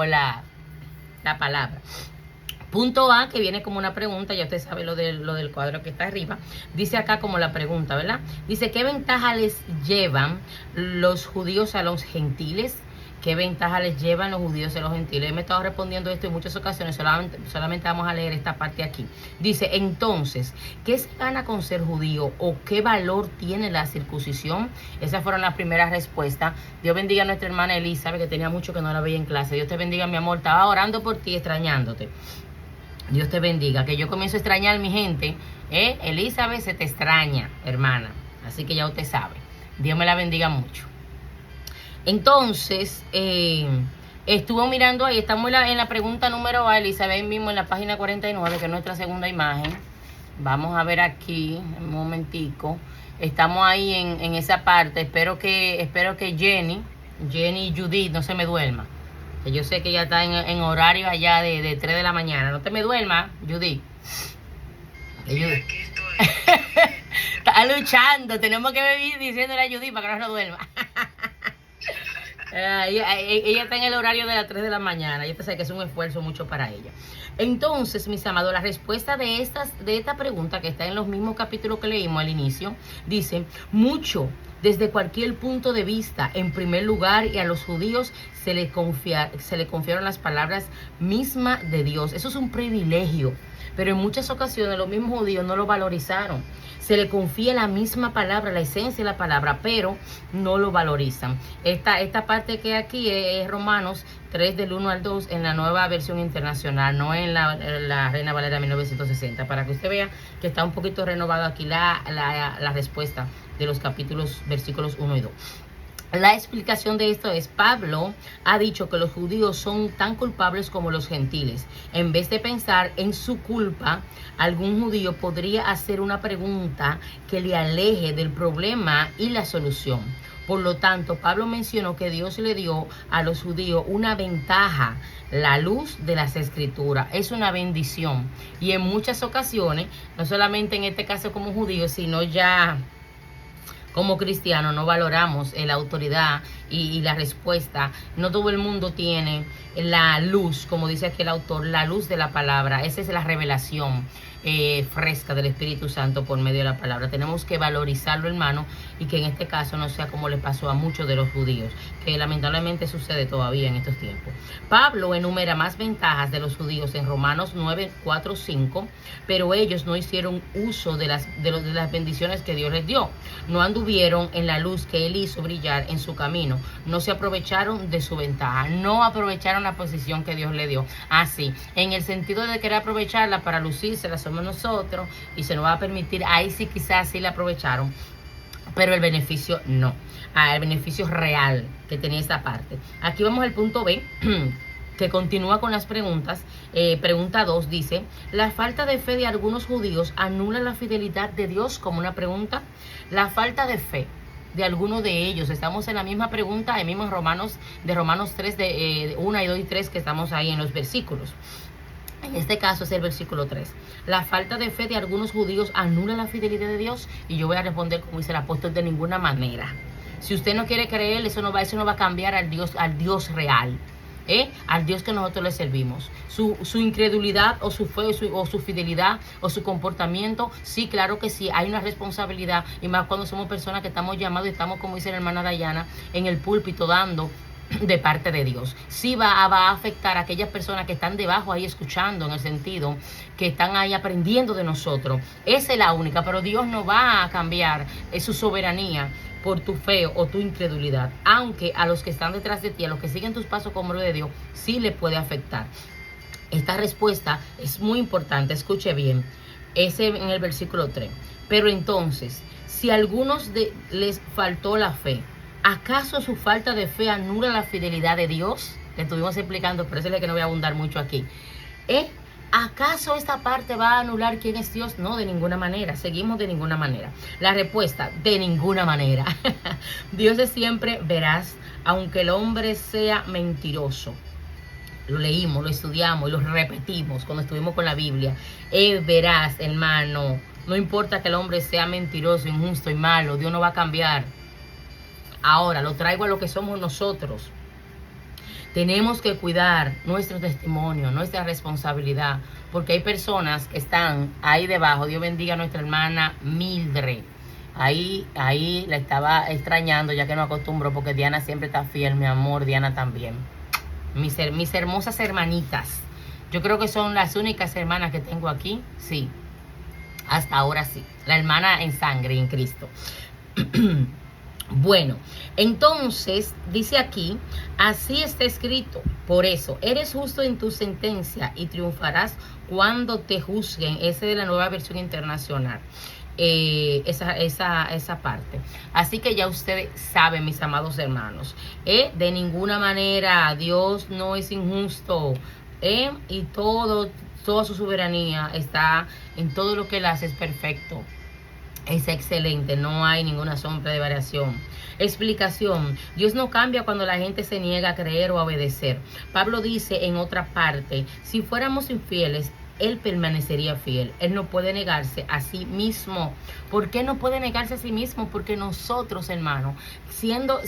la palabra. Punto A, que viene como una pregunta, ya usted sabe lo del cuadro que está arriba. Dice acá como la pregunta, ¿verdad? Dice, ¿qué ventaja les llevan los judíos a los gentiles? ¿Qué ventaja les llevan los judíos a los gentiles? Me he estado respondiendo esto en muchas ocasiones, solamente vamos a leer esta parte aquí. Dice, entonces, ¿qué se gana con ser judío o qué valor tiene la circuncisión? Esas fueron las primeras respuestas. Dios bendiga a nuestra hermana Elizabeth, que tenía mucho que no la veía en clase. Dios te bendiga, mi amor, estaba orando por ti, extrañándote. Dios te bendiga, que yo comienzo a extrañar mi gente, Elizabeth, se te extraña, hermana, así que ya usted sabe. Dios me la bendiga mucho. Entonces, estuvo mirando ahí, estamos en la pregunta número A, Elizabeth, mismo en la página 49, que es nuestra segunda imagen. Vamos a ver aquí, un momentico. Estamos ahí en esa parte. Espero que Jenny y Judith no se me duerma. Que yo sé que ella está en horario allá de 3 de la mañana. No te me duermas, Judith. Sí, aquí estoy. Está luchando. Tenemos que vivir diciéndole a Judith para que no se duerma. Ella está en el horario de las 3 de la mañana. Yo sé que es un esfuerzo mucho para ella. Entonces, mis amados, la respuesta de esta pregunta, que está en los mismos capítulos que leímos al inicio, dice, mucho, desde cualquier punto de vista. En primer lugar, y a los judíos se le confiaron las palabras mismas de Dios. Eso es un privilegio, pero en muchas ocasiones los mismos judíos no lo valorizaron. Se le confía la misma palabra, la esencia de la palabra, pero no lo valorizan. Esta parte que aquí es Romanos 3 del 1 al 2 en la nueva versión internacional, no en la Reina Valera 1960, para que usted vea que está un poquito renovado aquí la respuesta de los capítulos, versículos 1 y 2. La explicación de esto es, Pablo ha dicho que los judíos son tan culpables como los gentiles. En vez de pensar en su culpa, algún judío podría hacer una pregunta que le aleje del problema y la solución. Por lo tanto, Pablo mencionó que Dios le dio a los judíos una ventaja, la luz de las escrituras. Es una bendición. Y en muchas ocasiones, no solamente en este caso como judíos, sino ya como cristianos, no valoramos la autoridad y la respuesta. No todo el mundo tiene la luz, como dice aquí el autor, la luz de la palabra. Esa es la revelación fresca del Espíritu Santo por medio de la palabra. Tenemos que valorizarlo, hermano, y que en este caso no sea como le pasó a muchos de los judíos, que lamentablemente sucede todavía en estos tiempos. Pablo enumera más ventajas de los judíos en Romanos 9, 4, 5, pero ellos no hicieron uso de las bendiciones que Dios les dio. No anduvieron en la luz que Él hizo brillar en su camino. No se aprovecharon de su ventaja. No aprovecharon la posición que Dios le dio. Así, en el sentido de querer aprovecharla para lucirse, la somos nosotros y se nos va a permitir, ahí sí quizás sí la aprovecharon, pero el beneficio no. El beneficio real que tenía esa parte. Aquí vamos al punto B, que continúa con las preguntas. Pregunta 2 dice, ¿la falta de fe de algunos judíos anula la fidelidad de Dios? Como una pregunta. La falta de fe de algunos de ellos, estamos en la misma pregunta, el mismo Romanos 3, de 1 y 2 y 3, que estamos ahí en los versículos. En este caso es el versículo 3. La falta de fe de algunos judíos anula la fidelidad de Dios. Y yo voy a responder como dice el apóstol, de ninguna manera. Si usted no quiere creer, eso no va a cambiar al Dios real. Al Dios que nosotros le servimos. Su incredulidad o su fe o su fidelidad o su comportamiento, sí, claro que sí, hay una responsabilidad, y más cuando somos personas que estamos llamados y estamos, como dice la hermana Dayana, en el púlpito dando de parte de Dios. Sí va a afectar a aquellas personas que están debajo ahí escuchando, en el sentido que están ahí aprendiendo de nosotros. Esa es la única, pero Dios no va a cambiar su soberanía por tu fe o tu incredulidad, aunque a los que están detrás de ti, a los que siguen tus pasos como hombre de Dios, sí le puede afectar. Esta respuesta es muy importante, escuche bien, ese en el versículo 3. Pero entonces, si a algunos les faltó la fe, ¿acaso su falta de fe anula la fidelidad de Dios? Le estuvimos explicando, pero eso es lo que no voy a abundar mucho aquí. ¿Acaso esta parte va a anular quién es Dios? No, de ninguna manera. Seguimos de ninguna manera. La respuesta, de ninguna manera. Dios es siempre veraz, aunque el hombre sea mentiroso. Lo leímos, lo estudiamos y lo repetimos cuando estuvimos con la Biblia. Es veraz, hermano. No importa que el hombre sea mentiroso, injusto y malo, Dios no va a cambiar. Ahora, lo traigo a lo que somos nosotros. Tenemos que cuidar nuestro testimonio, nuestra responsabilidad, porque hay personas que están ahí debajo. Dios bendiga a nuestra hermana Mildred. Ahí la estaba extrañando, ya que no acostumbro, porque Diana siempre está fiel, mi amor, Diana también. Mis hermosas hermanitas. Yo creo que son las únicas hermanas que tengo aquí, sí. Hasta ahora sí. La hermana en sangre, en Cristo. Bueno, entonces dice aquí, así está escrito, por eso, eres justo en tu sentencia y triunfarás cuando te juzguen. Ese de la Nueva Versión Internacional, esa parte. Así que ya ustedes saben, mis amados hermanos, de ninguna manera Dios no es injusto, y toda su soberanía está en todo lo que Él hace, es perfecto. Es excelente, no hay ninguna sombra de variación. Explicación: Dios no cambia cuando la gente se niega a creer o a obedecer. Pablo dice en otra parte, si fuéramos infieles, Él permanecería fiel. Él no puede negarse a sí mismo. ¿Por qué no puede negarse a sí mismo? Porque nosotros, hermanos, siendo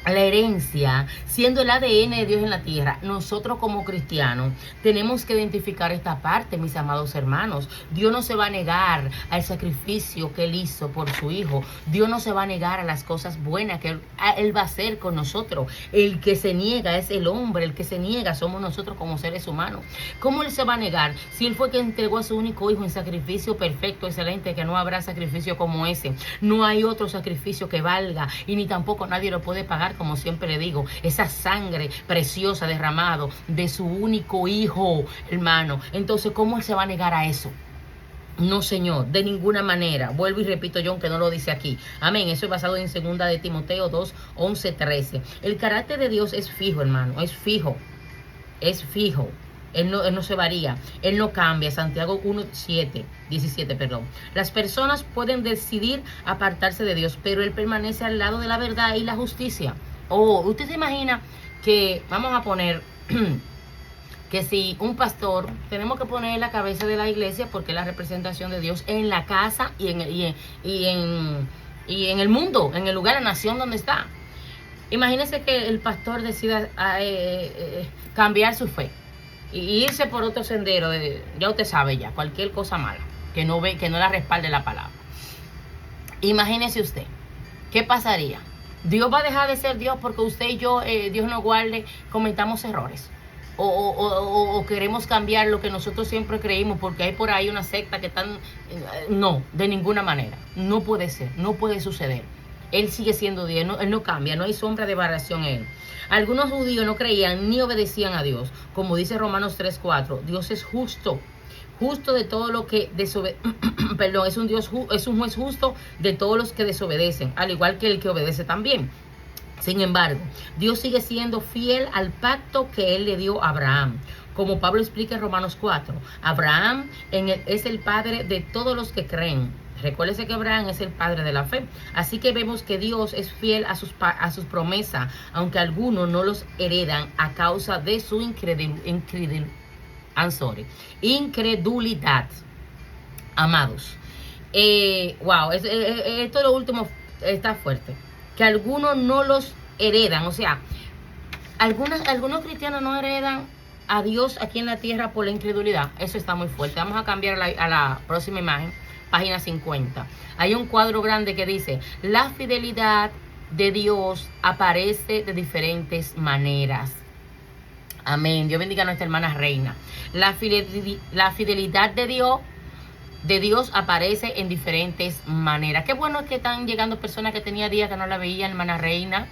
la herencia, siendo el ADN de Dios en la tierra, nosotros como cristianos tenemos que identificar esta parte, mis amados hermanos. Dios no se va a negar al sacrificio que Él hizo por su Hijo. Dios no se va a negar a las cosas buenas que Él va a hacer con nosotros. El que se niega es el hombre, el que se niega somos nosotros como seres humanos. ¿Cómo Él se va a negar si Él fue quien entregó a su único Hijo en sacrificio perfecto, excelente, que no habrá sacrificio como ese? No hay otro sacrificio que valga, y ni tampoco nadie lo puede pagar, como siempre le digo, esa sangre preciosa derramado de su único Hijo, hermano. Entonces, ¿cómo Él se va a negar a eso? No, Señor, de ninguna manera. Vuelvo y repito yo, aunque no lo dice aquí. Amén. Eso es basado en 2 de Timoteo 2, 11, 13. El carácter de Dios es fijo, hermano. Es fijo. Es fijo. Él no se varía, Él no cambia. Santiago 1, 17, perdón. Las personas pueden decidir apartarse de Dios, pero Él permanece al lado de la verdad y la justicia. Usted se imagina que, vamos a poner, que si un pastor, tenemos que poner la cabeza de la iglesia porque es la representación de Dios en la casa y en el mundo, en el lugar, la nación donde está. Imagínese que el pastor decida cambiar su fe y irse por otro sendero, ya usted sabe ya, cualquier cosa mala, que no la respalde la palabra. Imagínese usted, ¿qué pasaría? Dios va a dejar de ser Dios porque usted y yo, Dios nos guarde, cometamos errores. O queremos cambiar lo que nosotros siempre creímos porque hay por ahí una secta que están... No, de ninguna manera. No puede ser, no puede suceder. Él sigue siendo Dios, Él no cambia, no hay sombra de variación en Él. Algunos judíos no creían ni obedecían a Dios. Como dice Romanos 3:4, Dios es justo de todo lo que perdón, es un juez justo de todos los que desobedecen, al igual que el que obedece también. Sin embargo, Dios sigue siendo fiel al pacto que Él le dio a Abraham. Como Pablo explica en Romanos 4, Abraham es el padre de todos los que creen. Recuérdese que Abraham es el padre de la fe. Así que vemos que Dios es fiel a sus promesas, aunque algunos no los heredan a causa de su incredulidad. Amados, esto lo último está fuerte, que algunos no los heredan, o sea, algunos cristianos no heredan a Dios aquí en la tierra por la incredulidad. Eso está muy fuerte. Vamos a cambiar a la próxima imagen, página 50. Hay un cuadro grande que dice: la fidelidad de Dios aparece de diferentes maneras. Amén. Dios bendiga a nuestra hermana Reina. La fidelidad de Dios aparece en diferentes maneras. Qué bueno que están llegando personas que tenía días que no la veían, hermana Reina.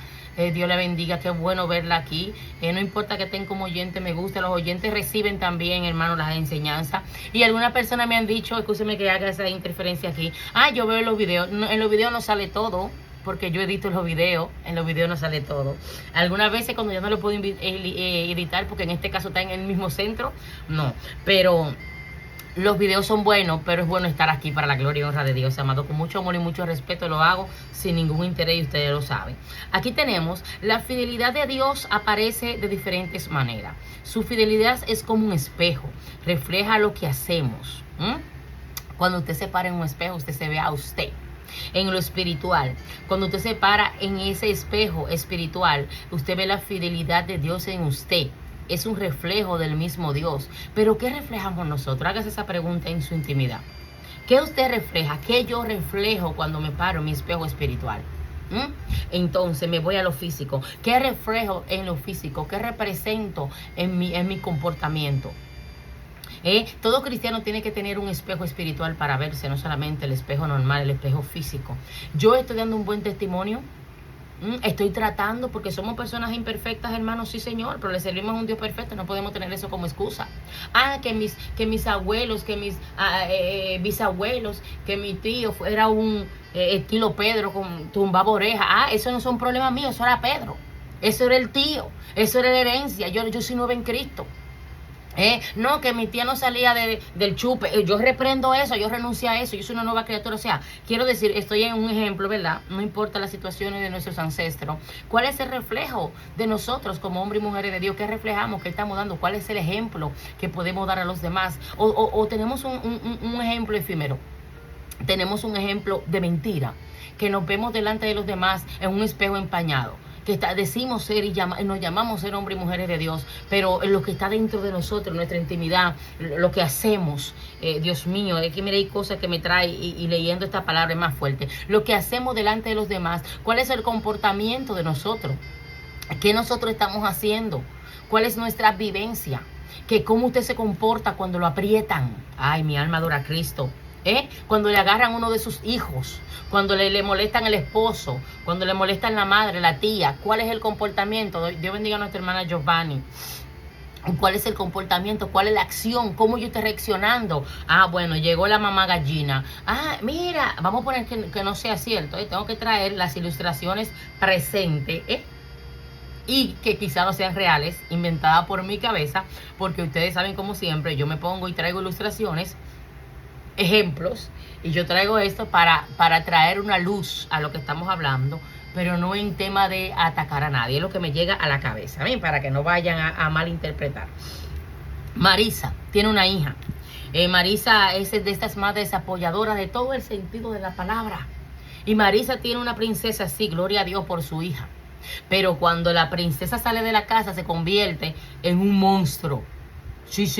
Dios la bendiga, qué bueno verla aquí. No importa que estén como oyentes, me gusta. Los oyentes reciben también, hermano, las enseñanzas. Y algunas personas me han dicho, escúcheme que haga esa interferencia aquí. Yo veo los videos. No, en los videos no sale todo, porque yo edito los videos. En los videos no sale todo. Algunas veces cuando yo no lo puedo editar, porque en este caso está en el mismo centro, no. Pero los videos son buenos, pero es bueno estar aquí para la gloria y honra de Dios, amado. Con mucho amor y mucho respeto lo hago, sin ningún interés, y ustedes lo saben. Aquí tenemos, la fidelidad de Dios aparece de diferentes maneras. Su fidelidad es como un espejo, refleja lo que hacemos. Cuando usted se para en un espejo, usted se ve a usted. En lo espiritual, cuando usted se para en ese espejo espiritual, usted ve la fidelidad de Dios en usted. Es un reflejo del mismo Dios. Pero ¿qué reflejamos nosotros? Hágase esa pregunta en su intimidad. ¿Qué usted refleja? ¿Qué yo reflejo cuando me paro en mi espejo espiritual? Entonces me voy a lo físico. ¿Qué reflejo en lo físico? ¿Qué represento en mi comportamiento? Todo cristiano tiene que tener un espejo espiritual para verse, no solamente el espejo normal, el espejo físico. Yo estoy dando un buen testimonio. Estoy tratando, porque somos personas imperfectas, hermanos, sí señor, pero le servimos a un Dios perfecto, no podemos tener eso como excusa. Que mis abuelos, que mis bisabuelos, que mi tío fuera un estilo Pedro con tumbaba oreja. Eso no son problemas míos, eso era Pedro, eso era el tío, eso era la herencia. Yo soy nueva en Cristo. No, que mi tía no salía del chupe. Yo reprendo eso, yo renuncio a eso, yo soy una nueva criatura. O sea, quiero decir, estoy en un ejemplo, ¿verdad? No importa las situaciones de nuestros ancestros. ¿Cuál es el reflejo de nosotros como hombres y mujeres de Dios? ¿Qué reflejamos? ¿Qué estamos dando? ¿Cuál es el ejemplo que podemos dar a los demás? O tenemos un ejemplo efímero. Tenemos un ejemplo de mentira, que nos vemos delante de los demás en un espejo empañado. Decimos ser y nos llamamos ser hombres y mujeres de Dios, pero lo que está dentro de nosotros, nuestra intimidad, lo que hacemos, Dios mío, es que mire, hay cosas que me trae y leyendo esta palabra es más fuerte. Lo que hacemos delante de los demás, ¿cuál es el comportamiento de nosotros? ¿Qué nosotros estamos haciendo? ¿Cuál es nuestra vivencia? ¿Cómo usted se comporta cuando lo aprietan? Ay, mi alma adora a Cristo. Cuando le agarran uno de sus hijos, cuando le molestan el esposo, cuando le molestan la madre, la tía, ¿cuál es el comportamiento? Dios bendiga a nuestra hermana Giovanni. ¿Cuál es el comportamiento? ¿Cuál es la acción? ¿Cómo yo estoy reaccionando? Bueno, llegó la mamá gallina. Mira, vamos a poner que no sea cierto. Tengo que traer las ilustraciones presentes, y que quizá no sean reales, inventadas por mi cabeza, porque ustedes saben, como siempre, yo me pongo y traigo ilustraciones, ejemplos, y yo traigo esto para traer una luz a lo que estamos hablando, pero no en tema de atacar a nadie, es lo que me llega a la cabeza, ¿ven? Para que no vayan a malinterpretar. Marisa tiene una hija. Marisa es de estas madres apoyadoras de todo el sentido de la palabra, y Marisa tiene una princesa, sí, gloria a Dios por su hija, pero cuando la princesa sale de la casa se convierte en un monstruo. Sí,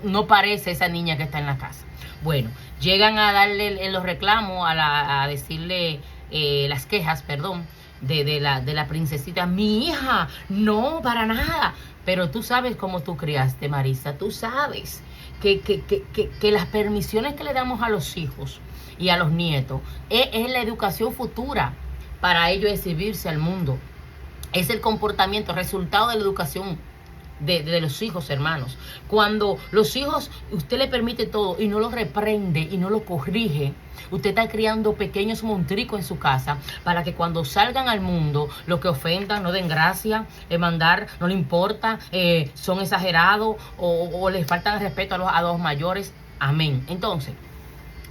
no parece esa niña que está en la casa. Bueno, llegan a darle los reclamos, a decirle las quejas, perdón, de la princesita. Mi hija, no, para nada. Pero tú sabes cómo tú criaste, Marisa. Tú sabes que las permisiones que le damos a los hijos y a los nietos es la educación futura para ellos exhibirse al mundo. Es el comportamiento, resultado de la educación de los hijos, hermanos. Cuando los hijos, usted le permite todo y no los reprende y no los corrige, usted está criando pequeños montricos en su casa para que cuando salgan al mundo, lo que ofendan, no den gracia, mandar, no le importa, son exagerados o les faltan el respeto a los mayores. Amén. Entonces,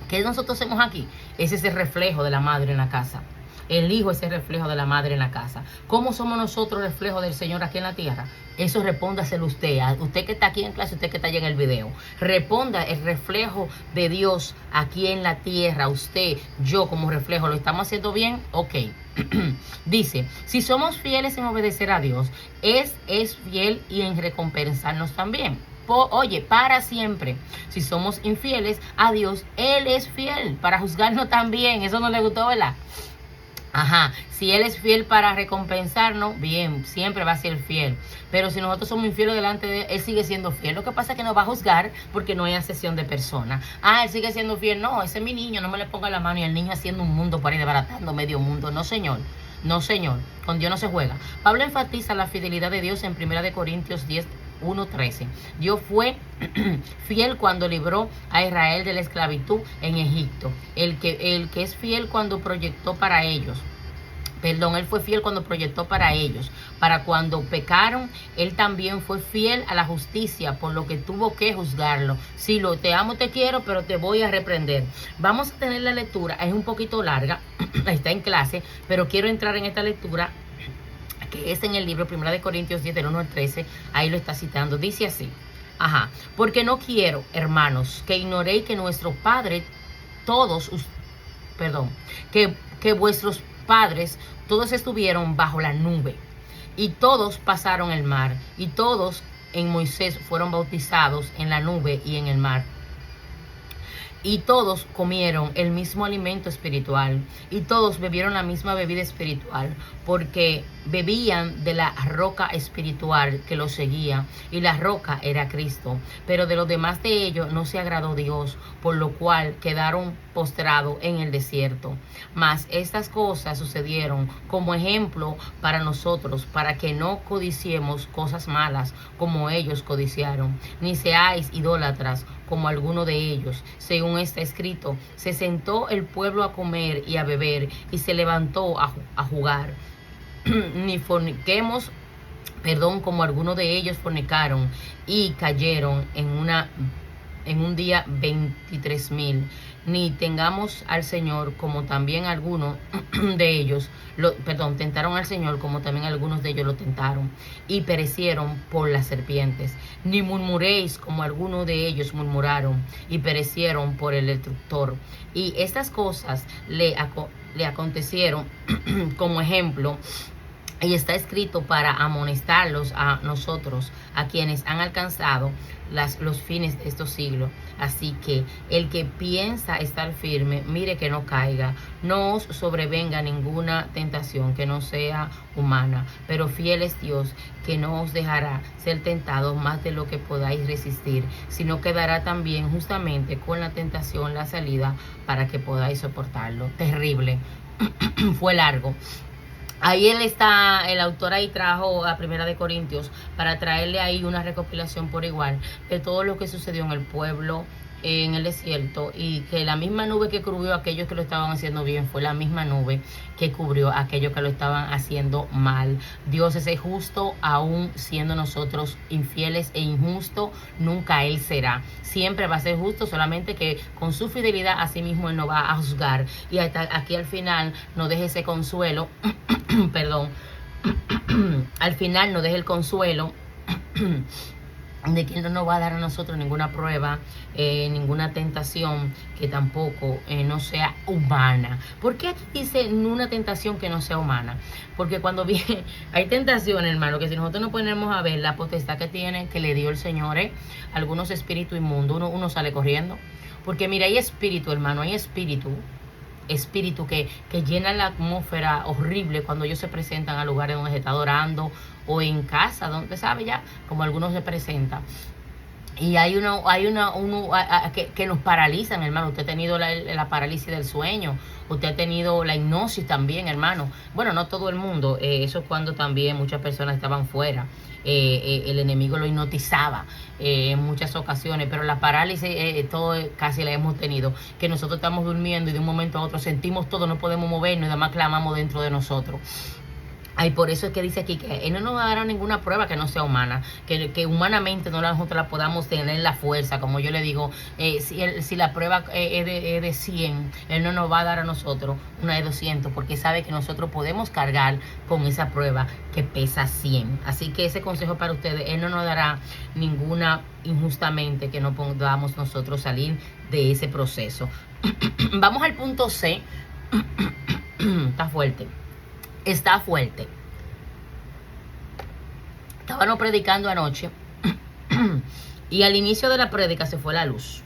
¿qué nosotros hacemos aquí? Es ese reflejo de la madre en la casa. El hijo es el reflejo de la madre en la casa. ¿Cómo somos nosotros reflejo del Señor aquí en la tierra? Eso respóndaselo usted. Usted que está aquí en clase, usted que está allá en el video. Responda el reflejo de Dios aquí en la tierra. Usted, yo como reflejo, ¿lo estamos haciendo bien? Ok. Dice, si somos fieles en obedecer a Dios, es fiel y en recompensarnos también. Oye, para siempre. Si somos infieles a Dios, Él es fiel para juzgarnos también. Eso no le gustó, ¿verdad? Si Él es fiel para recompensarnos, bien, siempre va a ser fiel. Pero si nosotros somos infieles delante de Él, Él sigue siendo fiel. Lo que pasa es que nos va a juzgar porque no hay acepción de persona. Él sigue siendo fiel. No, ese es mi niño, no me le ponga la mano. Y el niño haciendo un mundo por ahí, desbaratando medio mundo. No, señor. No, señor. Con Dios no se juega. Pablo enfatiza la fidelidad de Dios en 1 Corintios 10:1-13. Dios fue fiel cuando libró a Israel de la esclavitud en Egipto. El que es fiel cuando proyectó para ellos. Él fue fiel cuando proyectó para ellos. Para cuando pecaron, Él también fue fiel a la justicia, por lo que tuvo que juzgarlo. Sí, te amo, te quiero, pero te voy a reprender. Vamos a tener la lectura, es un poquito larga, está en clase, pero quiero entrar en esta lectura, que es en el libro 1 Corintios 10:1-13, ahí lo está citando. Dice así, porque no quiero, hermanos, que ignoréis que nuestro Padre, todos que vuestros padres todos estuvieron bajo la nube, y todos pasaron el mar, y todos en Moisés fueron bautizados en la nube y en el mar. Y todos comieron el mismo alimento espiritual, y todos bebieron la misma bebida espiritual, porque bebían de la roca espiritual que los seguía, y la roca era Cristo. Pero de los demás de ellos no se agradó Dios, por lo cual quedaron postrados en el desierto. Mas estas cosas sucedieron como ejemplo para nosotros, para que no codiciemos cosas malas como ellos codiciaron, ni seáis idólatras como alguno de ellos. Según está escrito, se sentó el pueblo a comer y a beber, y se levantó a jugar. Ni forniquemos, como algunos de ellos fornicaron y cayeron en un día 23,000. Ni tengamos al Señor como también algunos de ellos tentaron al Señor como también algunos de ellos lo tentaron y perecieron por las serpientes. Ni murmuréis como algunos de ellos murmuraron y perecieron por el destructor. Y estas cosas le acontecieron como ejemplo, y está escrito para amonestarlos a nosotros, a quienes han alcanzado los fines de estos siglos. Así que el que piensa estar firme, mire que no caiga. No os sobrevenga ninguna tentación que no sea humana, pero fiel es Dios, que no os dejará ser tentados más de lo que podáis resistir, sino que dará también justamente con la tentación la salida para que podáis soportarlo. Terrible. Fue largo. Ahí el autor ahí trajo a Primera de Corintios para traerle ahí una recopilación por igual de todo lo que sucedió en el pueblo, en el desierto, y que la misma nube que cubrió a aquellos que lo estaban haciendo bien fue la misma nube que cubrió a aquellos que lo estaban haciendo mal. Dios es justo, aún siendo nosotros infieles e injustos, nunca Él será. Siempre va a ser justo, solamente que con su fidelidad a sí mismo Él no va a juzgar. Y hasta aquí al final nos deje ese consuelo, al final nos deje el consuelo de que Él no nos va a dar a nosotros ninguna prueba, ninguna tentación que tampoco no sea humana. ¿Por qué aquí dice una tentación que no sea humana? Porque cuando viene, hay tentación, hermano, que si nosotros nos ponemos a ver la potestad que tiene, que le dio el Señor, algunos espíritus inmundos, uno sale corriendo. Porque mira, hay espíritu, hermano, hay espíritu que llenan la atmósfera horrible cuando ellos se presentan a lugares donde se está adorando, o en casa, donde sabe ya, como algunos se presentan. Y hay uno que nos paralizan, hermano. Usted ha tenido la parálisis del sueño, usted ha tenido la hipnosis también, hermano. Bueno, no todo el mundo, eso es cuando también muchas personas estaban fuera. El enemigo lo hipnotizaba en muchas ocasiones, pero la parálisis todo casi la hemos tenido, que nosotros estamos durmiendo y de un momento a otro sentimos todo, no podemos movernos y además clamamos dentro de nosotros. Ay, por eso es que dice aquí que Él no nos dará ninguna prueba que no sea humana, que humanamente nosotros la podamos tener la fuerza. Como yo le digo, si la prueba es de 100, Él no nos va a dar a nosotros una de 200, porque sabe que nosotros podemos cargar con esa prueba que pesa 100. Así que ese consejo para ustedes, Él no nos dará ninguna injustamente que no podamos nosotros salir de ese proceso. Vamos al punto C. Está fuerte. Está fuerte. Estábamos predicando anoche y al inicio de la prédica se fue la luz.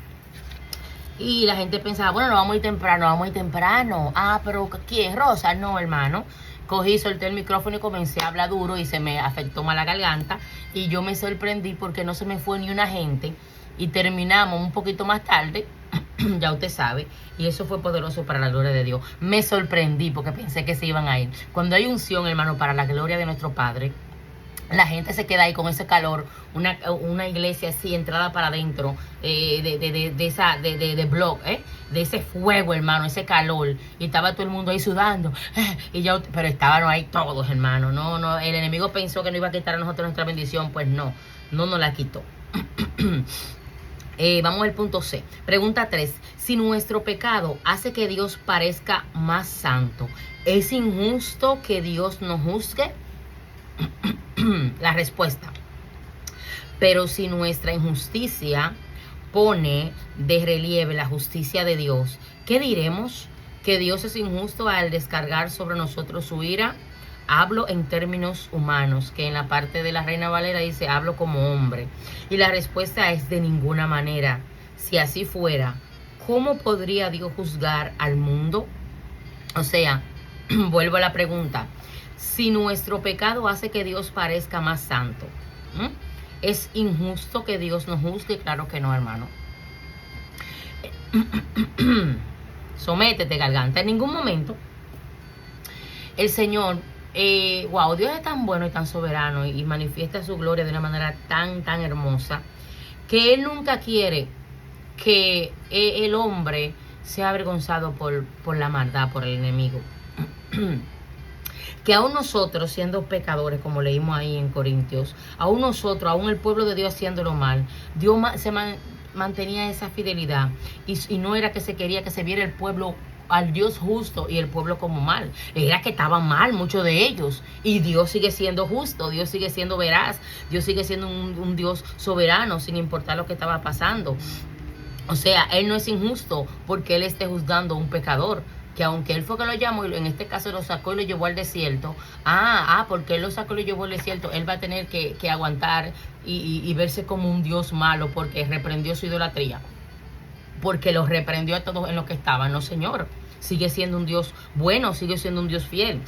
Y la gente pensaba, bueno, nos vamos a ir temprano. Ah, pero ¿quién? Rosa. No, hermano. Cogí, solté el micrófono y comencé a hablar duro y se me afectó más la garganta. Y yo me sorprendí porque no se me fue ni una gente. Y terminamos un poquito más tarde. Ya usted sabe, y eso fue poderoso para la gloria de Dios. Me sorprendí porque pensé que se iban a ir. Cuando hay unción, hermano, para la gloria de nuestro Padre, la gente se queda ahí con ese calor, una iglesia así, entrada para adentro, de blog, de ese fuego, hermano, ese calor, y estaba todo el mundo ahí sudando, pero estaban ahí todos, hermano. No, el enemigo pensó que no iba a quitar a nosotros nuestra bendición, pues no nos la quitó. Vamos al punto C. Pregunta 3. Si nuestro pecado hace que Dios parezca más santo, ¿es injusto que Dios nos juzgue? La respuesta. Pero si nuestra injusticia pone de relieve la justicia de Dios, ¿qué diremos? que Dios es injusto al descargar sobre nosotros su ira? Hablo en términos humanos, que en la parte de la Reina Valera dice, hablo como hombre. Y la respuesta es de ninguna manera. Si así fuera, ¿cómo podría Dios juzgar al mundo? O sea, vuelvo a la pregunta. Si nuestro pecado hace que Dios parezca más santo, ¿es injusto que Dios nos juzgue? Claro que no, hermano. Sométete, garganta. En ningún momento el Señor, wow, Dios es tan bueno y tan soberano y manifiesta su gloria de una manera tan hermosa, que Él nunca quiere que el hombre sea avergonzado por la maldad, por el enemigo. Que aún nosotros, siendo pecadores, como leímos ahí en Corintios, aún nosotros, aún el pueblo de Dios haciéndolo mal, Dios mantenía esa fidelidad, y no era que se quería que se viera el pueblo al Dios justo y el pueblo como mal, era que estaban mal muchos de ellos, y Dios sigue siendo justo, Dios sigue siendo veraz, Dios sigue siendo un Dios soberano sin importar lo que estaba pasando. O sea, Él no es injusto porque Él esté juzgando a un pecador, que aunque Él fue que lo llamó y en este caso lo sacó y lo llevó al desierto, porque Él lo sacó y lo llevó al desierto, Él va a tener que aguantar y verse como un Dios malo porque reprendió su idolatría, porque los reprendió a todos en los que estaban. No, Señor, sigue siendo un Dios bueno, sigue siendo un Dios fiel.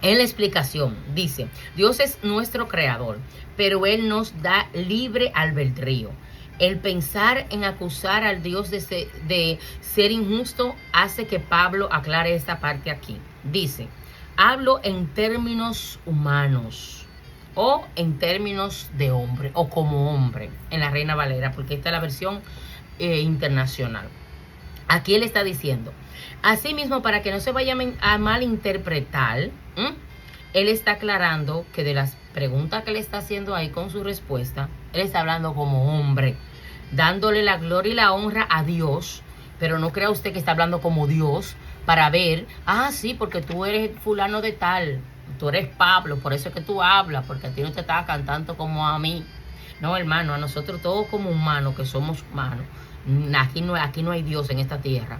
En la explicación dice, Dios es nuestro creador, pero Él nos da libre albedrío. El pensar en acusar al Dios de ser injusto hace que Pablo aclare esta parte aquí. Dice, hablo en términos humanos o en términos de hombre o como hombre en la Reina Valera, porque esta es la versión internacional. Aquí él está diciendo, asimismo, para que no se vaya a malinterpretar, él está aclarando que de las preguntas que le está haciendo ahí con su respuesta, él está hablando como hombre, dándole la gloria y la honra a Dios, pero no crea usted que está hablando como Dios para ver, sí, porque tú eres fulano de tal, tú eres Pablo, por eso es que tú hablas, porque a ti no te estaba cantando como a mí. No, hermano, a nosotros todos como humanos, que somos humanos, aquí no hay Dios en esta tierra.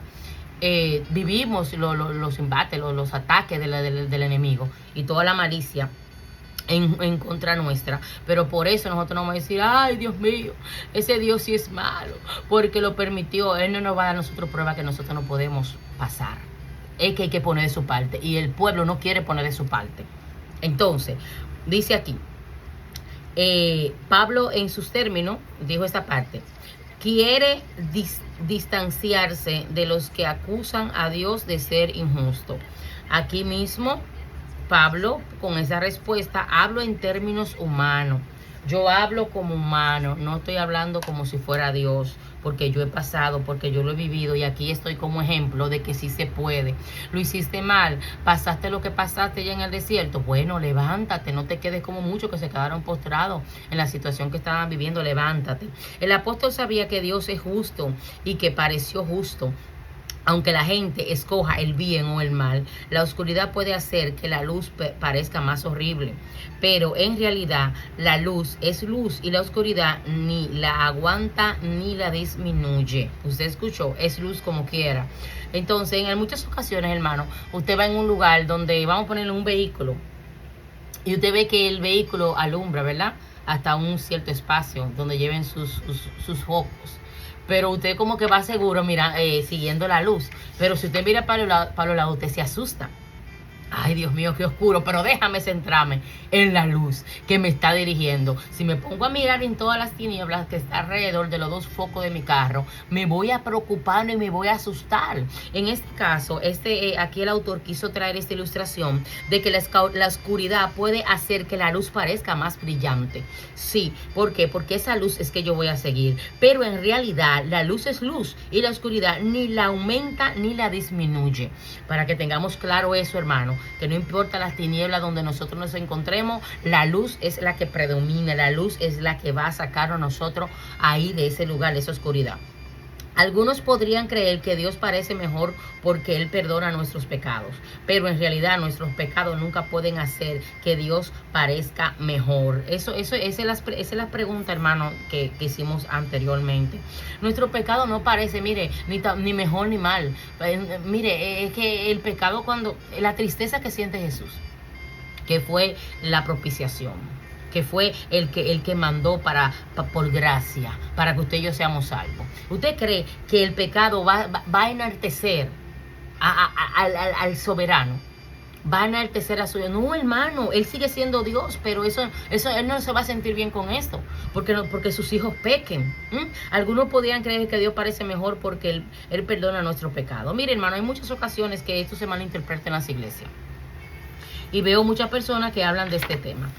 Vivimos los embates, los ataques del enemigo y toda la malicia en contra nuestra, pero por eso nosotros no vamos a decir, ay Dios mío, ese Dios sí es malo, porque lo permitió. Él no nos va a dar a nosotros prueba que nosotros no podemos pasar. Es que hay que poner de su parte, y el pueblo no quiere poner de su parte. Entonces, dice aquí, Pablo en sus términos dijo esta parte, quiere distanciarse de los que acusan a Dios de ser injusto. Aquí mismo Pablo, con esa respuesta, hablo en términos humanos. Yo hablo como humano, no estoy hablando como si fuera Dios, porque yo he pasado, porque yo lo he vivido, y aquí estoy como ejemplo de que sí se puede. Lo hiciste mal, pasaste lo que pasaste ya en el desierto, bueno, levántate, no te quedes como muchos que se quedaron postrados en la situación que estaban viviendo, levántate. El apóstol sabía que Dios es justo y que pareció justo. Aunque la gente escoja el bien o el mal, la oscuridad puede hacer que la luz parezca más horrible. Pero en realidad la luz es luz y la oscuridad ni la aguanta ni la disminuye. Usted escuchó, es luz como quiera. Entonces, en muchas ocasiones, hermano, usted va en un lugar donde vamos a ponerle un vehículo y usted ve que el vehículo alumbra, ¿verdad? Hasta un cierto espacio donde lleven sus focos. Pero usted como que va seguro, mira, siguiendo la luz. Pero si usted mira para los lados, usted se asusta. Ay, Dios mío, qué oscuro, pero déjame centrarme en la luz que me está dirigiendo. Si me pongo a mirar en todas las tinieblas que está alrededor de los dos focos de mi carro, me voy a preocupar y me voy a asustar. En este caso, aquí el autor quiso traer esta ilustración de que la oscuridad puede hacer que la luz parezca más brillante. Sí, ¿por qué? Porque esa luz es que yo voy a seguir. Pero en realidad, la luz es luz y la oscuridad ni la aumenta ni la disminuye. Para que tengamos claro eso, hermano, que no importa las tinieblas donde nosotros nos encontremos, la luz es la que predomina, la luz es la que va a sacar a nosotros ahí de ese lugar, de esa oscuridad. Algunos podrían creer que Dios parece mejor porque Él perdona nuestros pecados, pero en realidad nuestros pecados nunca pueden hacer que Dios parezca mejor. Esa es la pregunta, hermano, que hicimos anteriormente. Nuestro pecado no parece, mire, ni mejor ni mal. Mire, es que el pecado la tristeza que siente Jesús, que fue la propiciación, que fue el que mandó por gracia, para que usted y yo seamos salvos. ¿Usted cree que el pecado va a enaltecer al soberano? Va a enaltecer a su Dios. No, hermano, él sigue siendo Dios, pero eso él no se va a sentir bien con esto, porque sus hijos pequen. Algunos podrían creer que Dios parece mejor porque él perdona nuestro pecado. Mire, hermano, hay muchas ocasiones que esto se malinterpreta en las iglesias. Y veo muchas personas que hablan de este tema.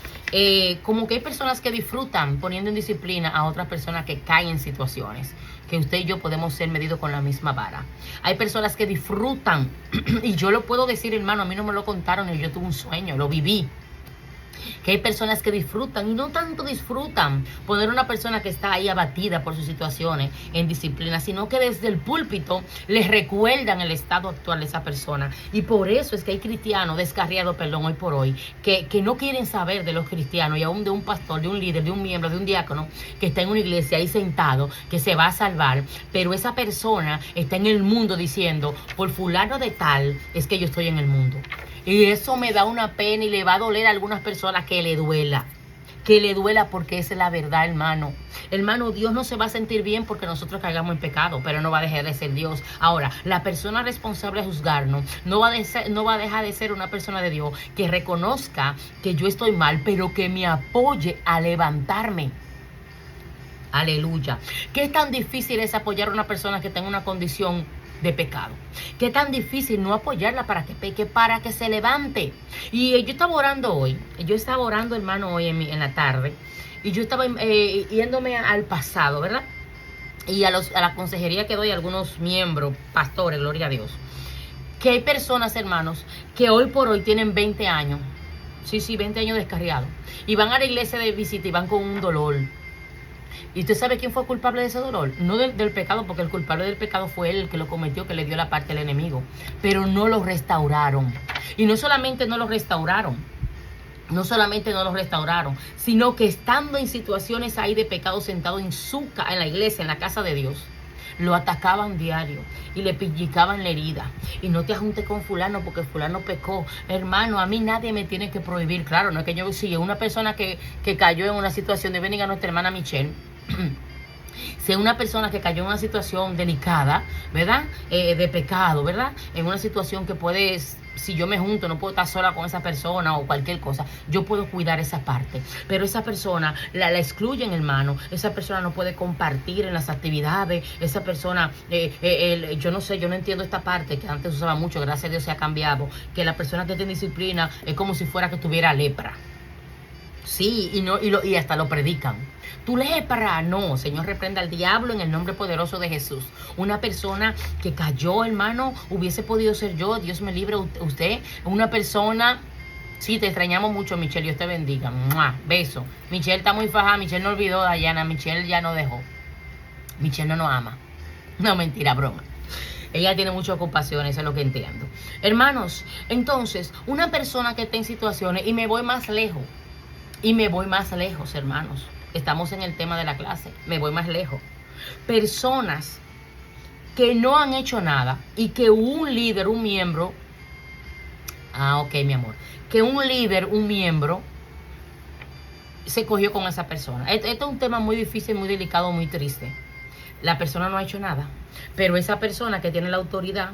Como que hay personas que disfrutan poniendo en disciplina a otras personas que caen en situaciones que usted y yo podemos ser medidos con la misma vara. Hay personas que disfrutan, y yo lo puedo decir, hermano, a mí no me lo contaron, y yo tuve un sueño, lo viví. Que hay personas que disfrutan, y no tanto disfrutan poner a una persona que está ahí abatida por sus situaciones en disciplina, sino que desde el púlpito les recuerdan el estado actual de esa persona. Y por eso es que hay cristianos descarriados, hoy por hoy, que no quieren saber de los cristianos, y aún de un pastor, de un líder, de un miembro, de un diácono que está en una iglesia ahí sentado, que se va a salvar, pero esa persona está en el mundo diciendo, por fulano de tal es que yo estoy en el mundo. Y eso me da una pena, y le va a doler a algunas personas que le duela porque esa es la verdad, hermano. Hermano, Dios no se va a sentir bien porque nosotros caigamos en pecado, pero no va a dejar de ser Dios. Ahora, la persona responsable de juzgarnos no va a dejar de ser una persona de Dios que reconozca que yo estoy mal, pero que me apoye a levantarme. Aleluya. ¿Qué tan difícil es apoyar a una persona que está en una condición de pecado? Qué tan difícil no apoyarla para que peque, para que se levante. Y yo estaba orando hoy, hermano, hoy en la tarde, y yo estaba yéndome al pasado, ¿verdad? Y a la consejería que doy a algunos miembros, pastores, gloria a Dios, que hay personas, hermanos, que hoy por hoy tienen 20 años, 20 años descarriados, y van a la iglesia de visita y van con un dolor. ¿Y usted sabe quién fue culpable de ese dolor? No del pecado, porque el culpable del pecado fue él, el que lo cometió, que le dio la parte al enemigo. Pero no lo restauraron. Y no solamente no lo restauraron, sino que estando en situaciones ahí de pecado, sentado en la iglesia, en la casa de Dios, lo atacaban diario y le pillicaban la herida. Y no te ajuntes con fulano porque fulano pecó. Hermano, a mí nadie me tiene que prohibir. Claro, no es que yo siga una persona que cayó en una situación de venir a nuestra hermana Michelle. Si una persona que cayó en una situación delicada, ¿verdad? De pecado, ¿verdad? En una situación que puedes, si yo me junto, no puedo estar sola con esa persona o cualquier cosa, yo puedo cuidar esa parte. Pero esa persona la excluyen, hermano. Esa persona no puede compartir en las actividades. Esa persona, yo no sé, yo no entiendo esta parte que antes usaba mucho, gracias a Dios se ha cambiado, que la persona que tiene disciplina es como si fuera que tuviera lepra. Sí, y hasta lo predican. Tu lepra, no, Señor, reprenda al diablo en el nombre poderoso de Jesús. Una persona que cayó, hermano, hubiese podido ser yo, Dios me libre, usted, una persona. Sí, te extrañamos mucho, Michelle, Dios te bendiga. ¡Mua! Beso. Michelle está muy fajada, Michelle no olvidó a Dayana, Michelle ya no dejó. Michelle no nos ama. No, mentira, broma. Ella tiene muchas ocupaciones, eso es lo que entiendo. Hermanos, entonces, una persona que está en situaciones, y me voy más lejos, hermanos. Estamos en el tema de la clase. Me voy más lejos. Personas que no han hecho nada y que un líder, un miembro. Ok, mi amor. Que un líder, un miembro se cogió con esa persona. Esto es un tema muy difícil, muy delicado, muy triste. La persona no ha hecho nada, pero esa persona que tiene la autoridad,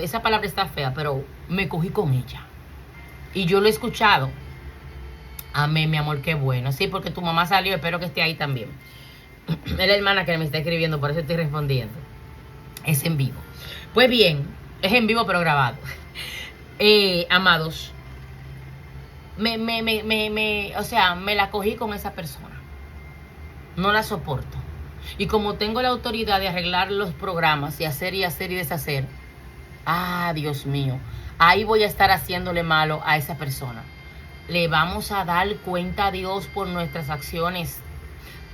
esa palabra está fea, pero me cogí con ella. Y yo lo he escuchado. Amén, mi amor, qué bueno. Sí, porque tu mamá salió, espero que esté ahí también. Es la hermana que me está escribiendo, por eso estoy respondiendo. Es en vivo. Pues bien, es en vivo pero grabado. Amados, me la cogí con esa persona. No la soporto. Y como tengo la autoridad de arreglar los programas y hacer y deshacer, Dios mío, ahí voy a estar haciéndole malo a esa persona. Le vamos a dar cuenta a Dios por nuestras acciones,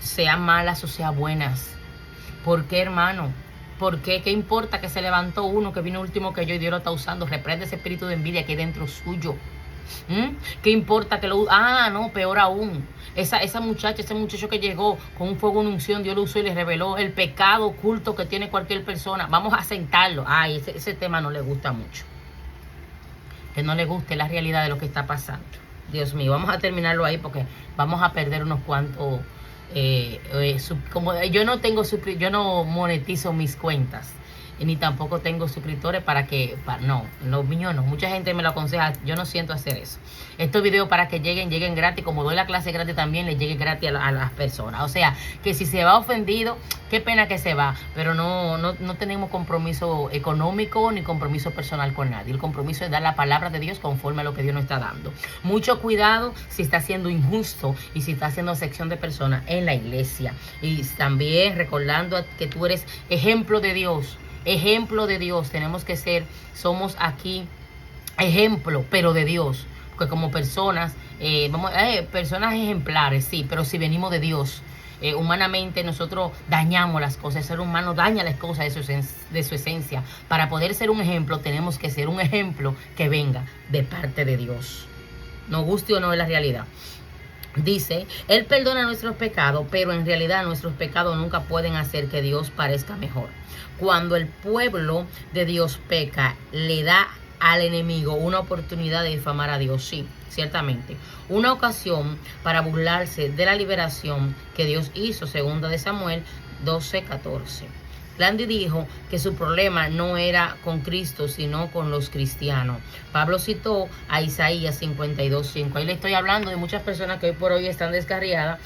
sean malas o sean buenas. ¿Por qué, hermano? ¿Por qué? ¿Qué importa que se levantó uno que vino último que yo y Dios lo está usando? Reprende ese espíritu de envidia que hay dentro suyo. ¿Qué importa que lo... Ah, no, peor aún. Esa muchacha, ese muchacho que llegó con un fuego, una unción, Dios lo usó y le reveló el pecado oculto que tiene cualquier persona. Vamos a sentarlo. Ay, ese tema no le gusta mucho. Que no le guste la realidad de lo que está pasando. Dios mío, vamos a terminarlo ahí porque vamos a perder unos cuantos... como yo no monetizo mis cuentas, ni tampoco tengo suscriptores no, los míos no. Mucha gente me lo aconseja, yo no siento hacer eso. Estos videos para que lleguen gratis, como doy la clase gratis también, les llegue gratis a las personas. O sea, que si se va ofendido, qué pena que se va, pero no tenemos compromiso económico ni compromiso personal con nadie. El compromiso es dar la palabra de Dios conforme a lo que Dios nos está dando. Mucho cuidado si está siendo injusto y si está haciendo sección de personas en la iglesia. Y también recordando que tú eres ejemplo de Dios. Ejemplo de Dios, tenemos que somos aquí ejemplo, pero de Dios, porque como personas, personas ejemplares, sí, pero si venimos de Dios, humanamente nosotros dañamos las cosas, el ser humano daña las cosas de su esencia. Para poder ser un ejemplo, tenemos que ser un ejemplo que venga de parte de Dios, nos guste o no, es la realidad. Dice, Él perdona nuestros pecados, pero en realidad nuestros pecados nunca pueden hacer que Dios parezca mejor. Cuando el pueblo de Dios peca, le da al enemigo una oportunidad de difamar a Dios, sí, ciertamente. Una ocasión para burlarse de la liberación que Dios hizo, segunda de Samuel 12:14. Landy dijo que su problema no era con Cristo, sino con los cristianos. Pablo citó a Isaías 52:5. Ahí le estoy hablando de muchas personas que hoy por hoy están descarriadas.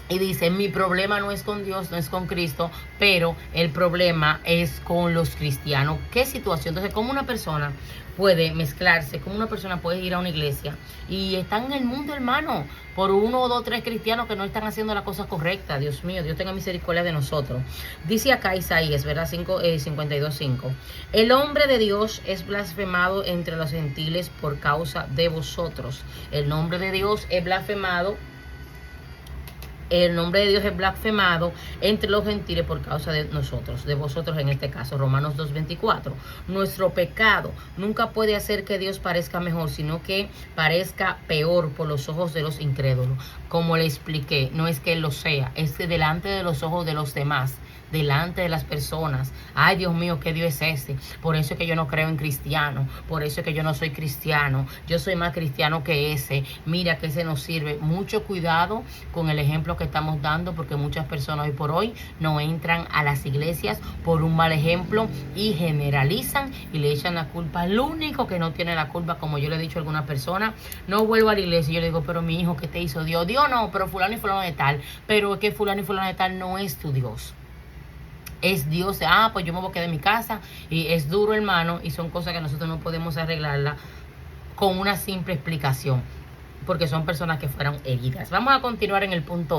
Y dice, mi problema no es con Dios, no es con Cristo, pero el problema es con los cristianos. ¿Qué situación? Entonces, ¿cómo una persona puede mezclarse? ¿Cómo una persona puede ir a una iglesia y están en el mundo, hermano, por 1, 2, 3 cristianos que no están haciendo la cosa correcta? Dios mío, Dios tenga misericordia de nosotros. Dice acá Isaías, ¿verdad? 52:5. El hombre de Dios es blasfemado entre los gentiles por causa de vosotros. El nombre de Dios es blasfemado. El nombre de Dios es blasfemado entre los gentiles por causa de nosotros, de vosotros en este caso. Romanos 2:24. Nuestro pecado nunca puede hacer que Dios parezca mejor, sino que parezca peor por los ojos de los incrédulos. Como le expliqué, no es que Él lo sea, es que delante de los ojos de los demás, delante de las personas, ay Dios mío, ¿qué Dios es ese? Por eso es que yo no creo en cristiano, por eso es que yo no soy cristiano, yo soy más cristiano que ese, mira que ese no sirve. Mucho cuidado con el ejemplo que estamos dando, porque muchas personas hoy por hoy no entran a las iglesias por un mal ejemplo y generalizan y le echan la culpa al único que no tiene la culpa. Como yo le he dicho a alguna persona, no vuelvo a la iglesia, yo le digo, pero mi hijo, ¿qué te hizo Dios? Dios no, pero fulano y fulano de tal, pero es que fulano y fulano de tal no es tu Dios. Es Dios, pues yo me voy a quedar en mi casa. Y es duro, hermano, y son cosas que nosotros no podemos arreglarla con una simple explicación, porque son personas que fueron heridas. Vamos a continuar en el punto